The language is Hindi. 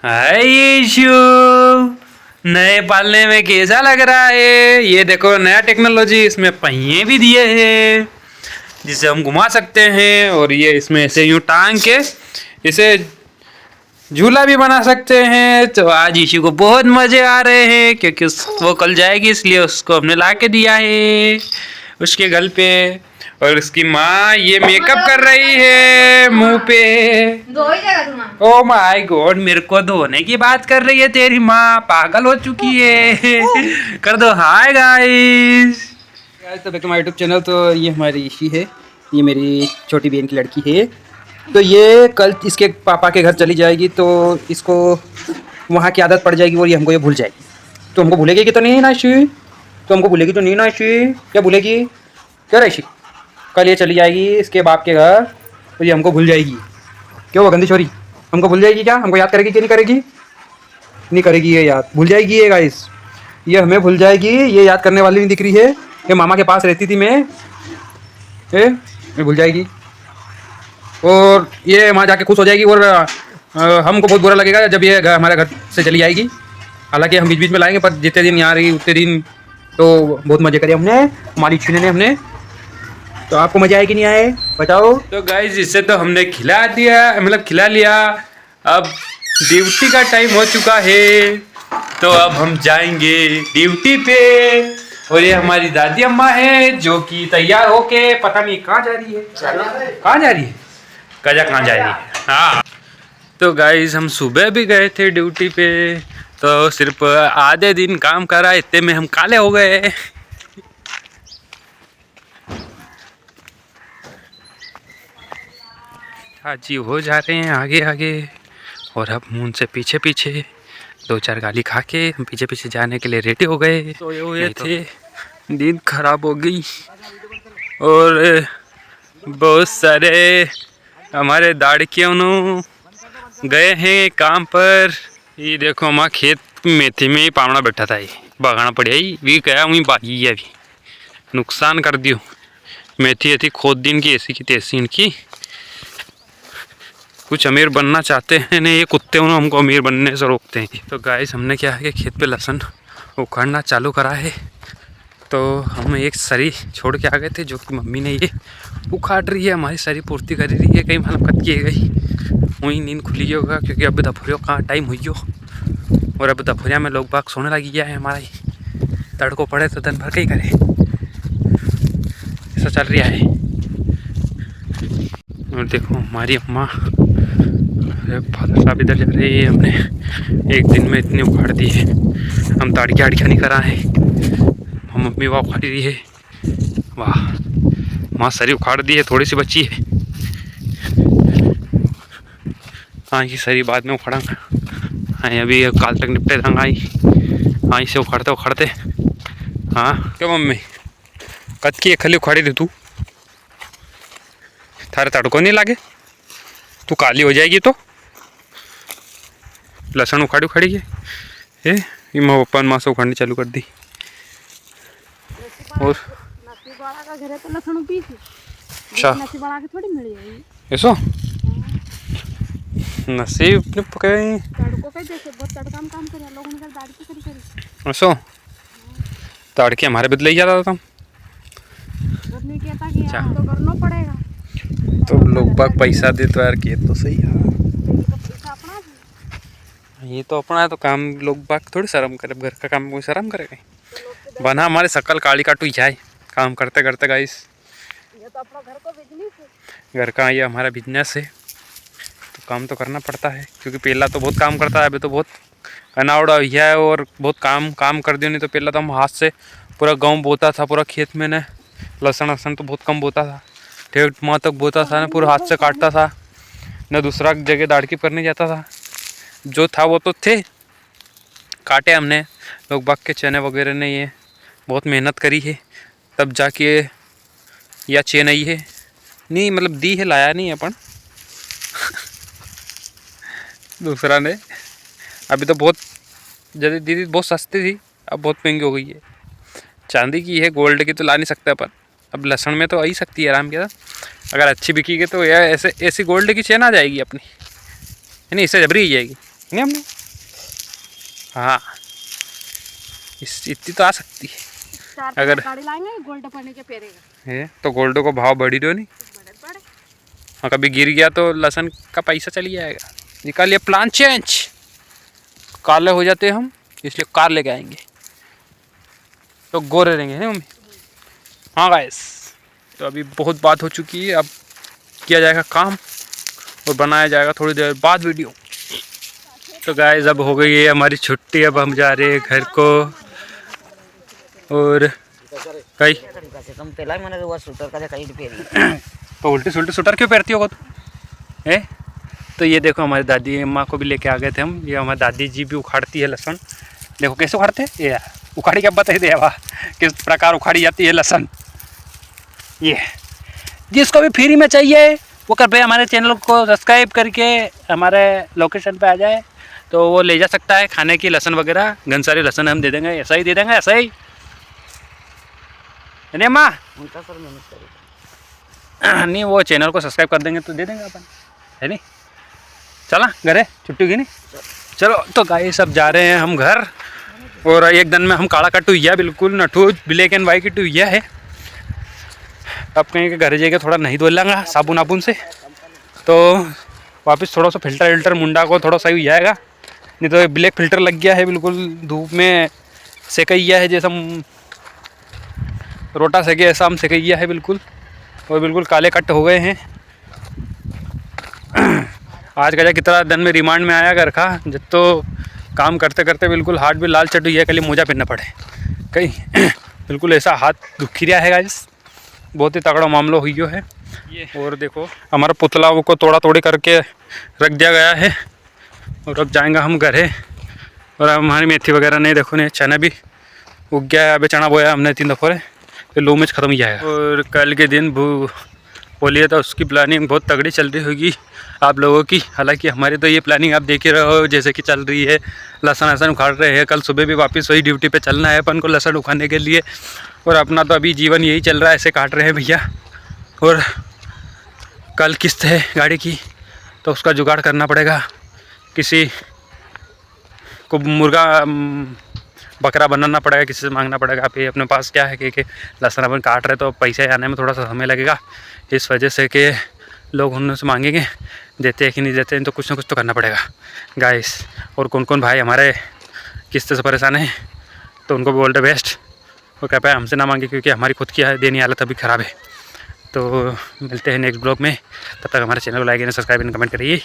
हाय यीशु, नए पालने में कैसा लग रहा है? ये देखो नया टेक्नोलॉजी, इसमें पहिए भी दिए हैं जिसे हम घुमा सकते हैं, और ये इसमें ऐसे यूं टांग के इसे झूला भी बना सकते हैं। तो आज यीशु को बहुत मजे आ रहे हैं क्योंकि वो कल जाएगी, इसलिए उसको हमने ला के दिया है उसके घर पे। और उसकी माँ ये मेकअप कर रही है मुंह पे। ओ माय गॉड, मेरे को धोने की बात कर रही है तेरी माँ, पागल हो चुकी है। कर दो हाय गाइस। तो back to my YouTube channel. तो ये हमारी ईशी है, ये मेरी छोटी बहन की लड़की है। तो ये कल इसके पापा के घर चली जाएगी तो इसको वहाँ की आदत पड़ जाएगी और ये हमको ये भूल जाएगी। तो हमको भूलेगी कि तो नहीं ना ईशी? तो हमको भूलेगी तो नहीं ना ईशी? क्या भूलेगी क्या ईशी? कल ये चली जाएगी इसके बाप के घर तो ये हमको भूल जाएगी। क्यों वो गंदी छोरी हमको भूल जाएगी क्या? हमको याद करेगी कि नहीं करेगी? नहीं करेगी ये याद, भूल जाएगी ये गाइस। ये हमें भूल जाएगी, ये याद करने वाली नहीं दिख रही है। ये मामा के पास रहती थी मैं भूल जाएगी और ये वहाँ जाके खुश हो जाएगी। और हमको बहुत बुरा लगेगा जब ये हमारे घर से चली जाएगी। हालांकि हम बीच बीच में लाएंगे, पर जितने दिन यहाँ रही उतने दिन तो बहुत मजे करे हमने, हमारी छीने ने हमने। तो आपको मजा आए कि नहीं आए बताओ? तो गाइस इसे तो हमने खिला दिया, मतलब खिला लिया। अब ड्यूटी का टाइम हो चुका है तो अब हम जाएंगे ड्यूटी पे। और ये हमारी दादी अम्मा है जो कि तैयार होके पता नहीं कहाँ जा रही है। कहाँ जा रही है? कहाँ जा रही है? हाँ। तो गाइस हम सुबह भी गए थे ड्यूटी पे, तो सिर्फ आधे दिन काम करा, इतने में हम काले हो गए। हाजी हो जा रहे हैं आगे आगे, और अब उनसे पीछे पीछे दो चार गाली खा के हम पीछे पीछे जाने के लिए रेडी हो गए। सोए हुए थे, नींद खराब हो गई, और बहुत सारे हमारे दाड़कियों गए हैं काम पर। ये देखो हमारा खेत मेथी में ही पावड़ा बैठा था, ये बगाना पड़िया ही भी गया वहीं बागी है, अभी नुकसान कर दियो। मेथी थी खोद दिन की, ऐसी की तैसी इनकी। कुछ अमीर बनना चाहते हैं नहीं ये कुत्ते, उन्होंने हमको अमीर बनने से रोकते हैं। तो गाइस हमने क्या है कि खेत पे लहसुन उखाड़ना चालू करा है। तो हम एक सरी छोड़ के आ गए थे जो कि मम्मी ने ये उखाड़ रही है, हमारी सरी पूर्ति कर रही है। कहीं मालूम कट की गई वहीं नींद खुली होगा क्योंकि अब दोपहरियों कहाँ टाइम हुई हो, और अब दोपहरिया में लोग बाग सोने लगी गया है। हमारा ही तड़को पड़े तो दिन भर कहीं करे, ऐसा चल रहा है। और देखो हमारी अम्मा फादर साहब इधर जा रहे हैं। हमने एक दिन में इतनी उखाड़ दी है, हम ताड़िया आड़िया नहीं करा है। हम मम्मी वहाँ उखाड़ी रही है, वाह वहाँ सरी उखाड़ दी है, थोड़ी सी बची है। हाँ ये सरी बाद में उखाड़ा, हाँ अभी काल तक निपटे रंग आई। हाँ इसे उखाड़ते उखाड़ते। हाँ क्यों मम्मी कद की खली उखाड़ी थी तू? थारे तड़को नहीं लागे? तू काली हो जाएगी तो। लहसुन उखाड़ी उखाड़ी है ये पप्पा माँ से उखाड़नी चालू कर दी। और अच्छा ऐसो नसीब ने पकड़े ऐसो ताड़के हमारे बदले ही जाता था। तो लोग बाग पैसा दे तो यार खेत तो सही है, ये तो अपना है तो काम लोग बाग थोड़ी शर्म करे, घर का काम कोई शर्म करेगा? बना हमारे शकल काली काटू ही जाए काम करते करते। गाइस ये तो अपना घर को बिजनेस है, घर का ये हमारा बिजनेस है तो काम तो करना पड़ता है। क्योंकि पहला तो बहुत काम करता है, अभी तो बहुत अनावड़ा हुआ है और बहुत काम कर दियो। नहीं तो पहला तो हम हाथ से पूरा गाँव बोता था, पूरा खेत में न लहसुन वहसुन तो बहुत कम बोता था, 1.5 माह तक बोता था ना, पूरा हाथ से काटता था न, दूसरा जगह दाड़की करने जाता था। जो था वो तो थे, काटे हमने लोग बाग के चने वगैरह ने, ये बहुत मेहनत करी है तब जाके या चेन आई है। नहीं मतलब दी है, लाया नहीं अपन दूसरा ने। अभी तो बहुत जल्दी दीदी बहुत सस्ती थी, अब बहुत महंगी हो गई है। चांदी की है, गोल्ड की तो ला नहीं सकते अपन। अब लहसुन में तो आ ही सकती है आराम के साथ, अगर अच्छी बिकी गई तो यार ऐसे ऐसी गोल्ड की चेन आ जाएगी अपनी, नहीं इससे जबरी ही जाएगी। नहीं हमने, हाँ इतनी तो आ सकती है अगर गाड़ी लाएंगे गोल्ड पानी के पेरेगा है तो। गोल्ड को भाव बढ़ी दो नहीं, बड़े हाँ कभी गिर गया तो लहसुन का पैसा चली जाएगा। निकालिए प्लान चेंज, काले हो जाते हम इसलिए कार लेके आएंगे तो गोरे रहेंगे है मम्मी। हाँ गाइस, तो अभी बहुत बात हो चुकी है, अब किया जाएगा काम और बनाया जाएगा थोड़ी देर बाद वीडियो। तो गाइस अब हो गई है हमारी छुट्टी, अब हम जा रहे हैं घर को। और कई तो उल्टी सुल्टी स्वेटर क्यों पहनती होगा तू है? तो ये देखो हमारी दादी अम्मा को भी लेके आ गए थे हम। ये हमारी दादी जी भी उखाड़ती है लहसुन, देखो कैसे उखाड़ते हैं। ये उखाड़ी क्या बता ही दे किस प्रकार उखाड़ी जाती है लहसुन। ये जिसको भी फ्री में चाहिए वो कृपया हमारे चैनल को सब्सक्राइब करके हमारे लोकेशन पे आ जाए तो वो ले जा सकता है खाने की लहसुन वगैरह। घनसारी लहसुन हम दे देंगे, ऐसा ही दे देंगे, ऐसा ही नहीं अम्मा। नहीं वो चैनल को सब्सक्राइब कर देंगे तो दे देंगे अपन, है नहीं। चला घरे छुट्टी की नहीं, चलो। तो गाइस सब जा रहे हैं हम घर। और एक दिन में हम काला कटुइया बिल्कुल नठू ब्लैक एंड वाइट कटुइया है। अब कहीं के घर जाके थोड़ा नहीं धो लेंगा साबुन आबुन से, तो वापस थोड़ा सा फिल्टर विल्टर मुंडा को थोड़ा सही हो जाएगा। नहीं तो ब्लैक फिल्टर लग गया है, बिल्कुल धूप में सेकैया है, जैसा रोटा सेके ऐसा हम सेकैया है बिल्कुल। और बिल्कुल काले कट हो गए हैं। आज का कितना दिन में रिमांड में आया घर का, जब तो काम करते करते बिल्कुल हाथ भी लाल चट हुई है, कल मोजा पहनना पड़े कहीं बिल्कुल ऐसा हाथ दुखी रहा है गाइस, बहुत ही तगड़ा मामला हुई है ये। और देखो हमारा पुतला को तोड़ा तोड़ी करके रख दिया गया है और अब जाएंगे हम घर है। और अब हमारी मेथी वगैरह नहीं, देखो नहीं चना भी उग गया है। अभी चना बोया हमने 3 दफ़े, फिर लू मिर्च ख़त्म हो जाएगा। और कल के दिन बोलिए तो उसकी प्लानिंग बहुत तगड़ी चल रही होगी आप लोगों की। हालांकि हमारी तो ये प्लानिंग आप देख ही रहे हो जैसे कि चल रही है। लहसुन वहसन उखाड़ रहे हैं, कल सुबह भी वापस वही ड्यूटी पे चलना है अपन को लहसुन उखाड़ने के लिए। और अपना तो अभी जीवन यही चल रहा है, ऐसे काट रहे हैं भैया। और कल किस्त है गाड़ी की तो उसका जुगाड़ करना पड़ेगा, किसी को मुर्गा बकरा बनाना पड़ेगा, किसी से मांगना पड़ेगा। फिर अपने पास क्या है कि लहसुन अपन काट रहे तो पैसे आने में थोड़ा सा समय लगेगा, इस वजह से कि लोग उनसे मांगेंगे, देते हैं कि नहीं देते हैं, तो कुछ ना कुछ तो करना पड़ेगा गाइस। और कौन कौन भाई हमारे किस्त से परेशान हैं तो उनको भी ऑल द बेस्ट। और क्या पाए हमसे ना मांगे, क्योंकि हमारी खुद की देनी हालत अभी ख़राब है। तो मिलते हैं नेक्स्ट ब्लॉग में, तब तक हमारे चैनल को like and subscribe and comment करिए।